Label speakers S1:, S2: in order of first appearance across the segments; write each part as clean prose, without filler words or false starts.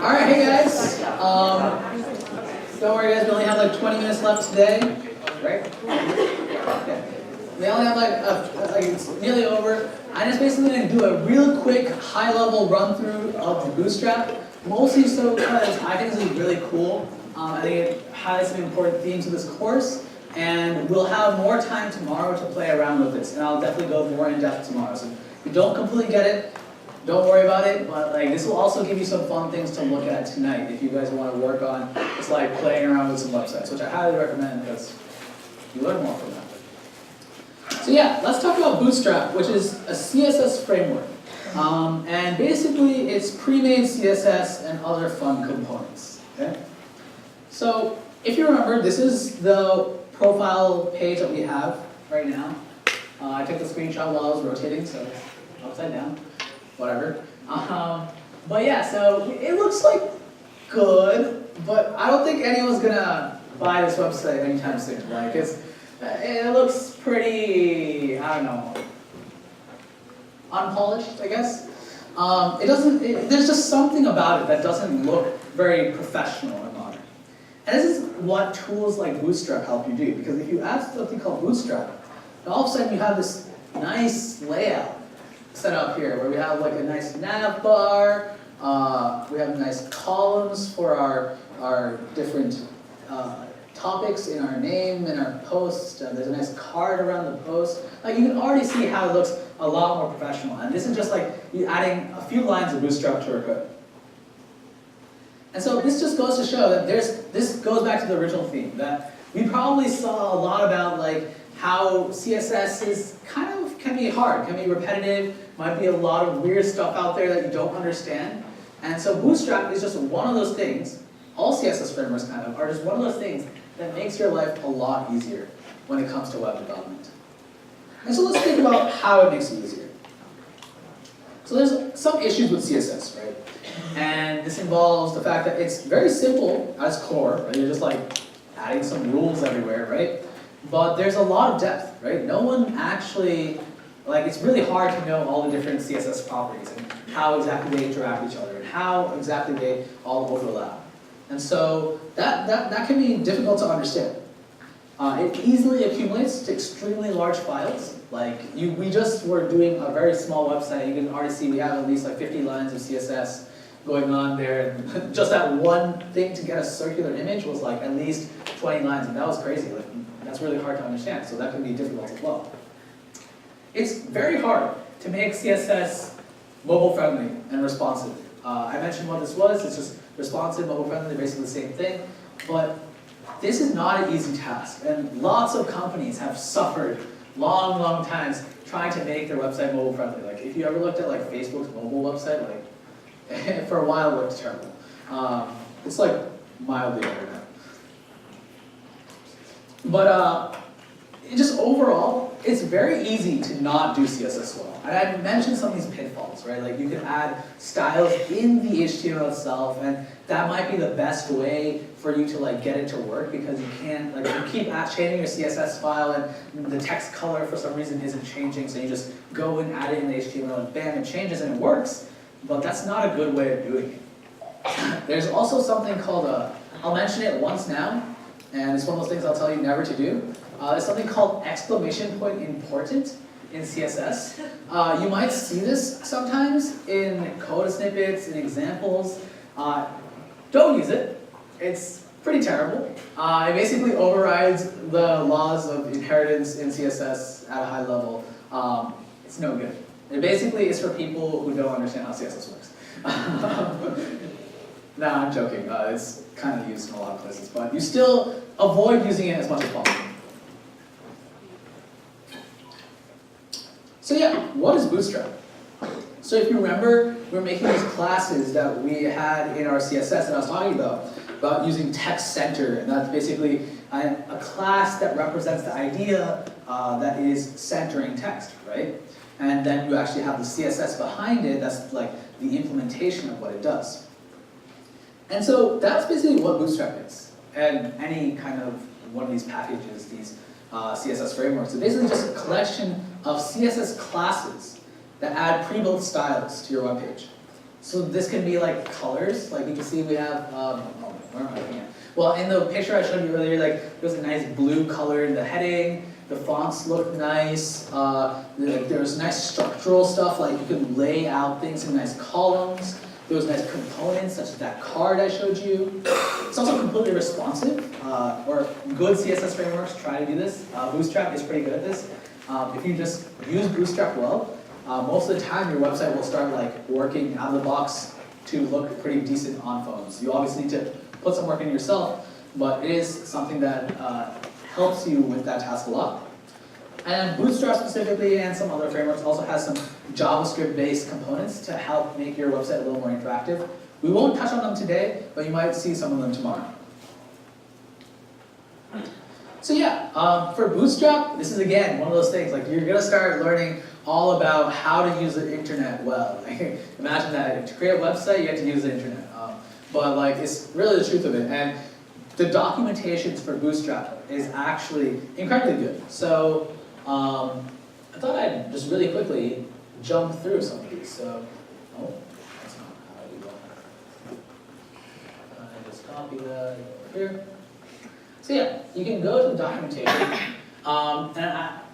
S1: Alright, hey guys. Don't worry guys, we only have like 20 minutes left today, right? Okay. We only have like it's nearly over. I'm just basically going to do a real quick high-level run-through of the Bootstrap, mostly so because I think this is really cool. I think it highlights some important themes of this course, and we'll have more time tomorrow to play around with this, and I'll definitely go more in-depth tomorrow. So if you don't completely get it, don't worry about it, but like this will also give you some fun things to look at tonight if you guys want to work on just like playing around with some websites, which I highly recommend because you learn more from that. So yeah, let's talk about Bootstrap, which is a CSS framework. And basically it's pre-made CSS and other fun components. Okay? So if you remember, this is the profile page that we have right now. I took the screenshot while I was rotating, so it's upside down. Whatever. But yeah, so it looks like good, but I don't think anyone's gonna buy this website anytime soon. Like it looks pretty, I don't know, unpolished, I guess. There's just something about it that doesn't look very professional and modern. And this is what tools like Bootstrap help you do, because if you add something called Bootstrap, all of a sudden you have this nice layout set up here, where we have like a nice nav bar, we have nice columns for our different topics in our name and our post. There's a nice card around the post. Like you can already see how it looks a lot more professional. And this is just like you adding a few lines of Bootstrap to our code. And so this just goes to show that this goes back to the original theme, that we probably saw a lot about like how CSS is can be hard, can be repetitive, might be a lot of weird stuff out there that you don't understand. And so Bootstrap is just one of those things, all CSS frameworks kind of, are just one of those things that makes your life a lot easier when it comes to web development. And so let's think about how it makes it easier. So there's some issues with CSS, right? And this involves the fact that it's very simple at its core, right? You're just like adding some rules everywhere, right? But there's a lot of depth, right? No one actually, it's really hard to know all the different CSS properties and how exactly they interact with each other and how exactly they all overlap. And so that can be difficult to understand. It easily accumulates to extremely large files. We just were doing a very small website. You can already see we have at least like 50 lines of CSS going on there. And just that one thing to get a circular image was like at least 20 lines, and that was crazy. That's really hard to understand, so that can be difficult as well. It's very hard to make CSS mobile-friendly and responsive. I mentioned what this was. It's just responsive, mobile-friendly, they're basically the same thing. But this is not an easy task, and lots of companies have suffered long, long times trying to make their website mobile-friendly. Like, if you ever looked at like Facebook's mobile website, for a while it looked terrible. It's like mildly better now. But just overall, it's very easy to not do CSS well. And I mentioned some of these pitfalls, right? Like you can add styles in the HTML itself, and that might be the best way for you to get it to work, because you can't, you keep changing your CSS file and the text color for some reason isn't changing, so you just go and add it in the HTML and bam, it changes and it works. But that's not a good way of doing it. There's also something called I'll mention it once now, and it's one of those things I'll tell you never to do. There's something called exclamation point important in CSS. You might see this sometimes in code snippets, in examples. Don't use it. It's pretty terrible. It basically overrides the laws of inheritance in CSS at a high level. It's no good. It basically is for people who don't understand how CSS works. No, I'm joking. It's kind of used in a lot of places, but you still avoid using it as much as possible. So yeah, what is Bootstrap? So if you remember, we were making these classes that we had in our CSS that I was talking about using text center, and that's basically a class that represents the idea that is centering text, right? And then you actually have the CSS behind it, that's like the implementation of what it does. And so that's basically what Bootstrap is. And any kind of one of these packages, these CSS frameworks, it's basically just a collection of CSS classes that add pre-built styles to your web page. So this can be like colors, like you can see we have, where am I looking at? Well, in the picture I showed you earlier, like there's a nice blue color in the heading, the fonts look nice, there's nice structural stuff, like you can lay out things in nice columns, there's nice components such as that card I showed you. It's also completely responsive, or good CSS frameworks try to do this. Bootstrap is pretty good at this. If you just use Bootstrap well, most of the time your website will start like working out of the box to look pretty decent on phones. You obviously need to put some work in yourself, but it is something that helps you with that task a lot. And Bootstrap specifically and some other frameworks also has some JavaScript-based components to help make your website a little more interactive. We won't touch on them today, but you might see some of them tomorrow. So yeah, for Bootstrap, this is again one of those things, like you're gonna start learning all about how to use the internet well. Imagine that, to create a website, you have to use the internet. But like, it's really the truth of it. And the documentations for Bootstrap is actually incredibly good. So I thought I'd just really quickly jump through some of these. So, oh, that's not how you go. I just copy that over here. So yeah, you can go to the documentation.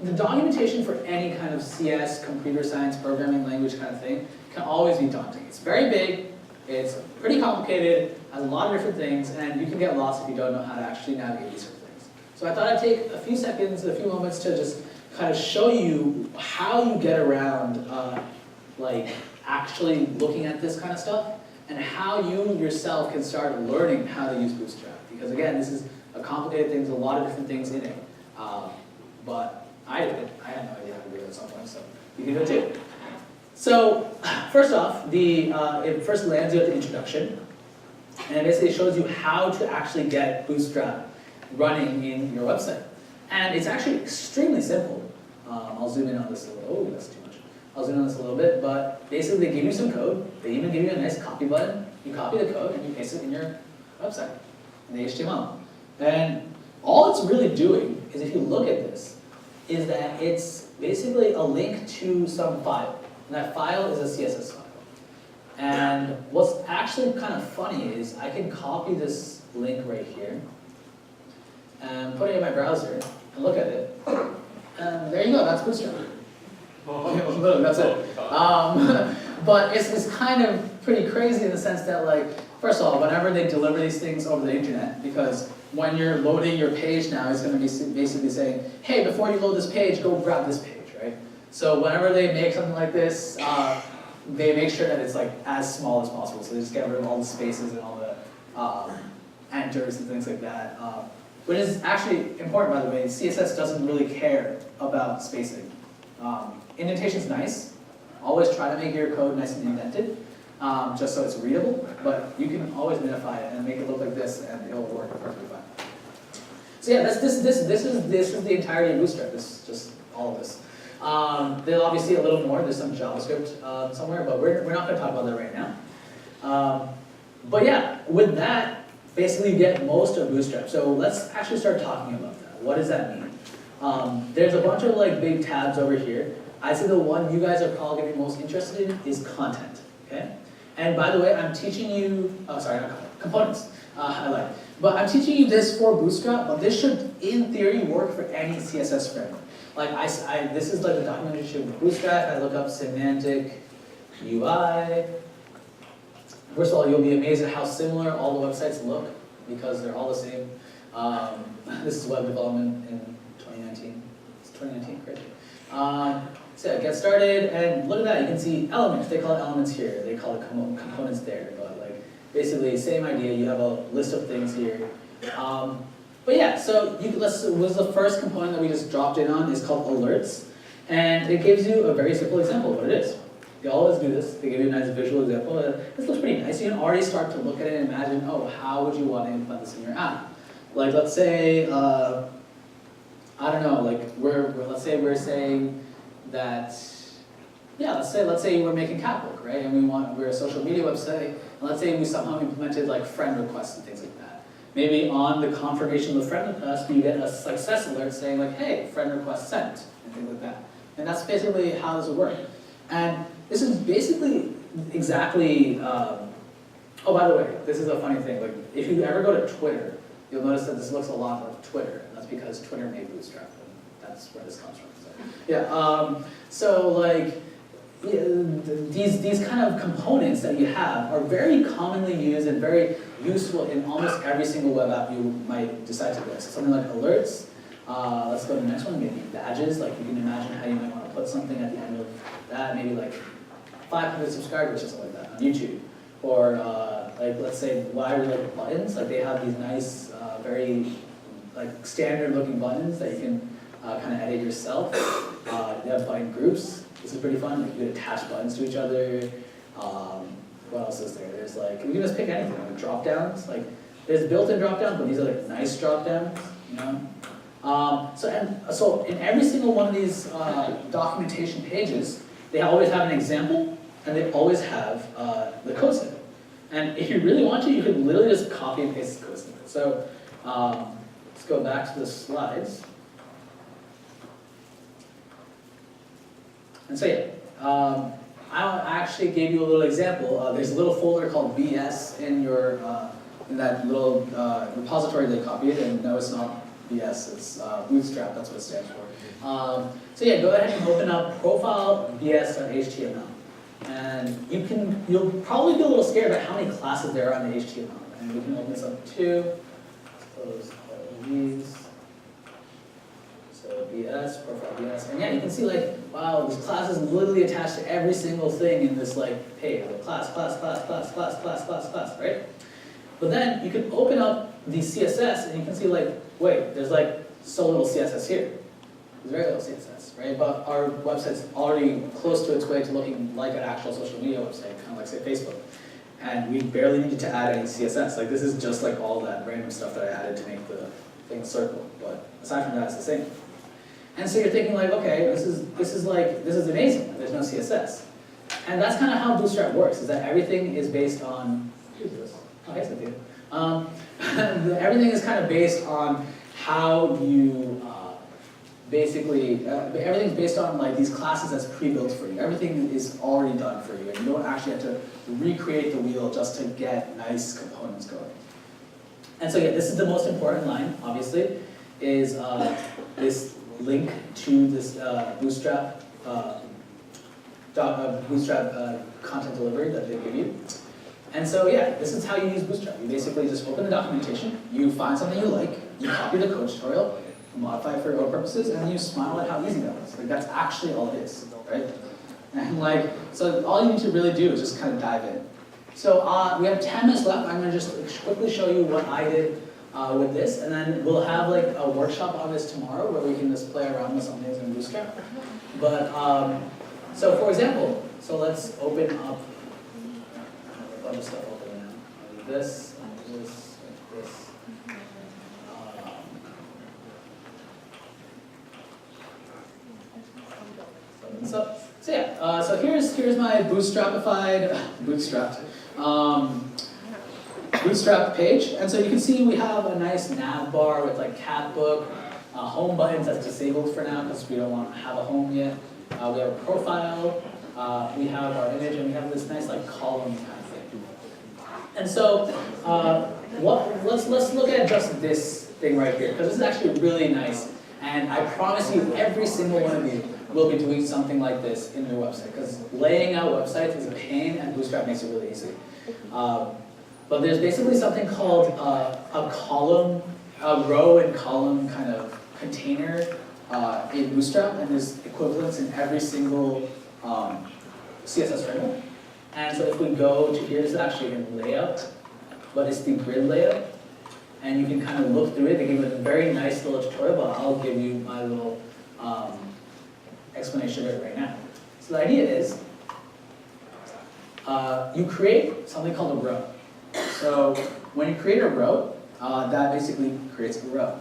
S1: The documentation for any kind of CS, computer science, programming language kind of thing can always be daunting. It's very big, it's pretty complicated, has a lot of different things, and you can get lost if you don't know how to actually navigate these sort of things. So I thought I'd take a few seconds, a few moments to just kind of show you how you get around like actually looking at this kind of stuff, and how you yourself can start learning how to use Bootstrap. Because again, this is a complicated thing, there's a lot of different things in it. But I did it. I had no idea how to do it at some point, so you can do it too. So first off, it first lands you at the introduction, and it basically shows you how to actually get Bootstrap running in your website. And it's actually extremely simple. I'll zoom in on this a little. Oh, that's too much. I'll zoom in on this a little bit, but basically they give you some code. They even give you a nice copy button. You copy the code and you paste it in your website, in the HTML. And all it's really doing is, if you look at this, is that it's basically a link to some file. And that file is a CSS file. And what's actually kind of funny is I can copy this link right here and put it in my browser and look at it. And there you go, that's Bootstrap. That's it. But it's kind of pretty crazy in the sense that, like, first of all, whenever they deliver these things over the internet, because when you're loading your page now, it's going to be basically saying, hey, before you load this page, go grab this page, right? So whenever they make something like this, they make sure that it's like as small as possible. So they just get rid of all the spaces and all the enters and things like that. Which is actually important, by the way. CSS doesn't really care about spacing. Indentation's nice. Always try to make your code nice and indented, just so it's readable. But you can always minify it and make it look like this, and it'll work perfectly fine. So yeah, this is the entirety of Bootstrap. This is just all of this. There's obviously a little more. There's some JavaScript somewhere, but we're not going to talk about that right now. But yeah, with that, basically you get most of Bootstrap. So let's actually start talking about that. What does that mean? There's a bunch of like big tabs over here. I'd say the one you guys are probably going to be most interested in is content. Okay? And by the way, I'm teaching you, oh sorry, not content, components. I lied. But I'm teaching you this for Bootstrap, but this should, in theory, work for any CSS framework. Like this is like the documentation for Bootstrap. I look up semantic UI. First of all, you'll be amazed at how similar all the websites look, because they're all the same. This is web development in 2019. It's 2019, great. So yeah, get started, and look at that. You can see elements. They call it elements here. They call it components there. But like basically, same idea. You have a list of things here. But yeah, so was the first component that we just dropped in on is called alerts, and it gives you a very simple example of what it is. They always do this. They give you a nice visual example. This looks pretty nice. You can already start to look at it and imagine, oh, how would you want to implement this in your app? Like, let's say, I don't know, like let's say we're saying that, yeah, let's say we're making Catbook, right? And we're a social media website, and let's say we somehow implemented like friend requests and things like that. Maybe on the confirmation of the friend request, you get a success alert saying like, hey, friend request sent, and things like that. And that's basically how this would work. And this is basically exactly, oh, by the way, this is a funny thing. Like, if you ever go to Twitter, you'll notice that this looks a lot like Twitter. And that's because Twitter made Bootstrap, and that's where this comes from. So, yeah, so like, these kind of components that you have are very commonly used and very useful in almost every single web app you might decide to build. So something like alerts. Let's go to the next one, maybe badges. Like, you can imagine how you might want to put something at the end of that, maybe like 500 subscribers or something like that on YouTube. Or like, let's say, why we like buttons. Like, they have these nice, very like standard looking buttons that you can kind of edit yourself. They have button groups. This is pretty fun. Like, you can attach buttons to each other. What else is there? There's like, you can just pick anything. Like drop downs. Like, there's built-in drop downs, but these are like nice drop downs. You know. So in every single one of these documentation pages, they always have an example, and they always have the code snippet. And if you really want to, you could literally just copy and paste the code snippet. So let's go back to the slides. And so yeah, I actually gave you a little example. There's a little folder called BS in your in that little repository they copied, and no, it's not BS, it's Bootstrap, that's what it stands for. So yeah, go ahead and open up profile bs.html. And you'll probably be a little scared about how many classes there are in the HTML. And we can open this up too. Let's close all of these. So BS, profile BS. And yeah, you can see like, wow, this class is literally attached to every single thing in this like page. Like class, right? But then you can open up the CSS and you can see like, wait, there's like so little CSS here. There's very little CSS, right? But our website's already close to its way to looking like an actual social media website, kind of like say Facebook. And we barely needed to add any CSS. Like, this is just like all that random stuff that I added to make the thing circle. But aside from that, it's the same. And so you're thinking like, okay, this is amazing. There's no CSS. And that's kind of how Bootstrap works, is that everything is based on, oh, hey, Cynthia. Everything is kind of based on how you basically, everything's based on like these classes that's pre-built for you. Everything is already done for you, and you don't actually have to recreate the wheel just to get nice components going. And so yeah, this is the most important line, obviously, is this link to this Bootstrap content delivery that they give you. And so yeah, this is how you use Bootstrap. You basically just open the documentation, you find something you like, you copy the code tutorial, modify it for your own purposes, and then you smile at how easy that was. Like, that's actually all it is, right? And like, so all you need to really do is just kind of dive in. So we have 10 minutes left. I'm gonna just quickly show you what I did with this, and then we'll have like a workshop on this tomorrow where we can just play around with some things in Bootstrap. But, so for example, so let's open up a bunch of stuff open now. I'll do this, this. So yeah, so here's my bootstrapped Bootstrap page, and so you can see we have a nice nav bar with like cat book, home buttons that's disabled for now because we don't want to have a home yet. We have a profile, we have our image, and we have this nice like column kind of thing. And so let's look at just this thing right here, because this is actually really nice, and I promise you every single one of you will be doing something like this in your website, because laying out websites is a pain, and Bootstrap makes it really easy. But there's basically something called a column, a row and column kind of container in Bootstrap, and there's equivalents in every single CSS framework. And so if we go to here, this is actually in layout, but it's the grid layout, and you can kind of look through it. They give it a very nice little tutorial, but I'll give you my little explanation of it right now. So the idea is you create something called a row. So when you create a row, that basically creates a row.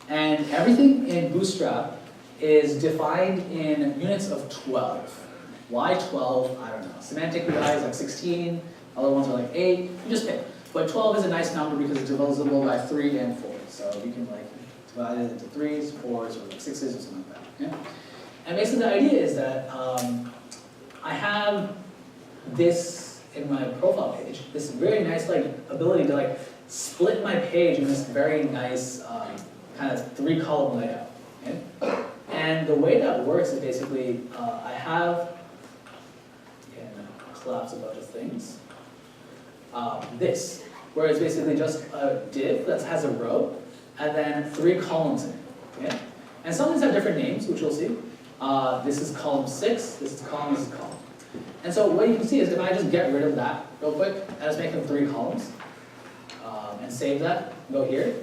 S1: And everything in Bootstrap is defined in units of 12. Why 12? I don't know. Semantically, I is like 16. Other ones are like 8. You just pick. But 12 is a nice number because it's divisible by 3 and 4. So you can like divide it into 3s, 4s, or like 6s, or something like that. Yeah? And basically the idea is that I have this in my profile page, this very nice like ability to like split my page in this very nice kind of 3-column layout. Okay? And the way that works is basically I have, okay, I'm gonna collapse a bunch of things. This, where it's basically just a div that has a row and then 3 columns in it. Okay? And some of these have different names, which you'll see. This is column 6, this is column, this is column. And so what you can see is if I just get rid of that real quick, and just make them 3 columns, and save that, go here,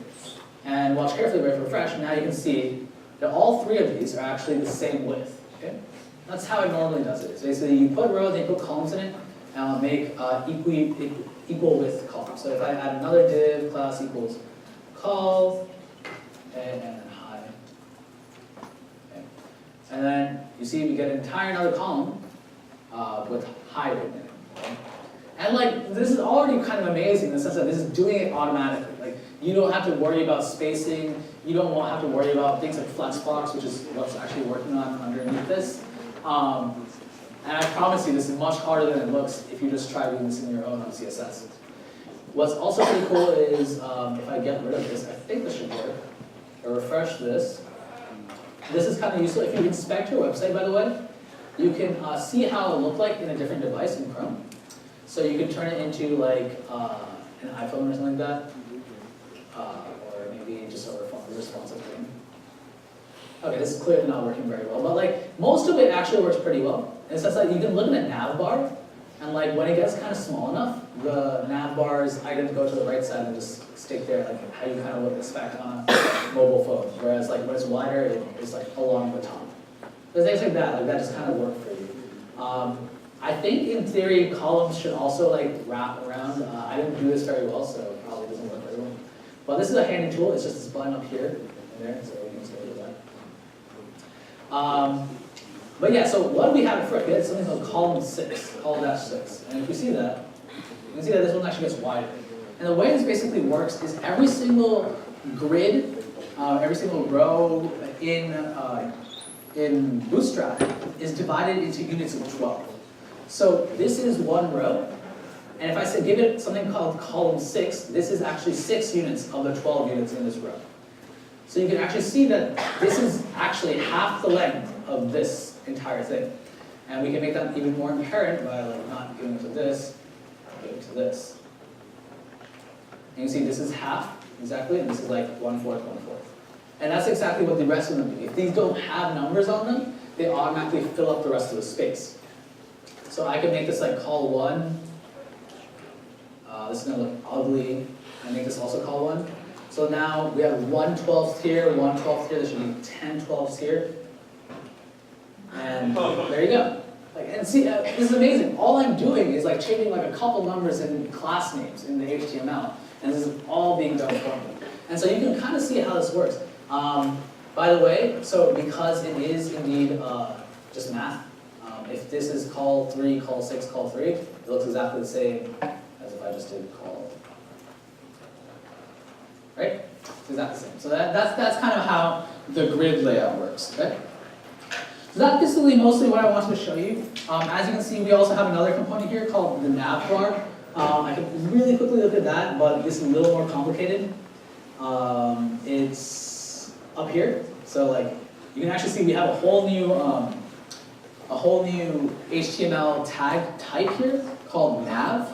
S1: and watch carefully, wait for refresh, now you can see that all 3 of these are actually the same width. Okay? That's how it normally does it. So basically you put rows, then you put columns in it, and I'll make equal width columns. So if I add another div, class equals col, and then high. Okay. And then you see we get an entire another column with high written in it. Okay. And like this is already kind of amazing in the sense that this is doing it automatically. Like you don't have to worry about spacing. You don't have to worry about things like flexbox, which is what's actually working on underneath this. And I promise you, this is much harder than it looks if you just try doing this in your own on CSS. What's also pretty cool is if I get rid of this, I think this should work. I refresh this. This is kind of useful. If you inspect your website, by the way, you can see how it looked like in a different device in Chrome. So you can turn it into like an iPhone or something like that, or maybe just a responsive thing. Okay, this is clearly not working very well, but like most of it actually works pretty well. In the sense that you can look at the nav bar, and like when it gets kind of small enough, the nav bar's items go to the right side and just stick there, like how you kind of would expect on a mobile phone. Whereas like when it's wider, it's like along the top. So things like that just kind of work for you. I think in theory columns should also like wrap around. I didn't do this very well, so it probably doesn't work very well. But this is a handy tool. It's just this button up here and there, so we can just go to that. But yeah, so what do we have for it? We had something called column 6, column-6. And if you see that, you can see that this one actually gets wider. And the way this basically works is every single grid, every single row in Bootstrap is divided into units of 12. So this is one row, and if I say give it something called column 6, this is actually 6 units of the 12 units in this row. So you can actually see that this is actually half the length of this entire thing. And we can make that even more apparent by like not giving it to this, giving it to this. And you see this is half, exactly, and this is like 1/4, 1/4. And that's exactly what the rest of them do. If these don't have numbers on them, they automatically fill up the rest of the space. So I can make this like col 1. This is going to look ugly. I make this also col 1. So now we have 1/12 here, 1/12 here. There should be 10/12s here. And there you go. Like, and see, this is amazing. All I'm doing is like changing like a couple numbers in class names in the HTML, and this is all being done for me. And so you can kind of see how this works. By the way, so because it is indeed just math, if this is col 3, col 6, col 3, it looks exactly the same as if I just did col. Right? It's exactly the same. So that's kind of how the grid layout works. Okay? So that's basically mostly what I wanted to show you. As you can see, we also have another component here called the nav bar. I can really quickly look at that, but this is a little more complicated. It's up here. So like you can actually see we have a whole new HTML tag type here called nav,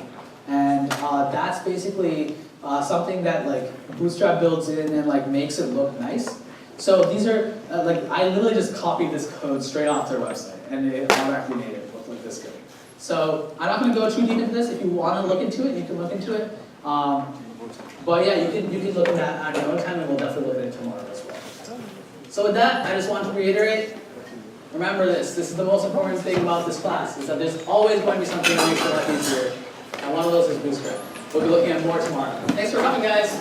S1: and that's basically something that like Bootstrap builds in and like makes it look nice. So these are like I literally just copied this code straight off their website, and it automatically made it look like this good. So I'm not going to go too deep into this. If you want to look into it, you can look into it. But yeah, you can look at that at your own time, and we'll definitely look at it tomorrow as well. So with that, I just want to reiterate. Remember this. This is the most important thing about this class, is that there's always going to be something that makes your life easier. And one of those is Bootstrap. We'll be looking at more tomorrow. Thanks for coming, guys.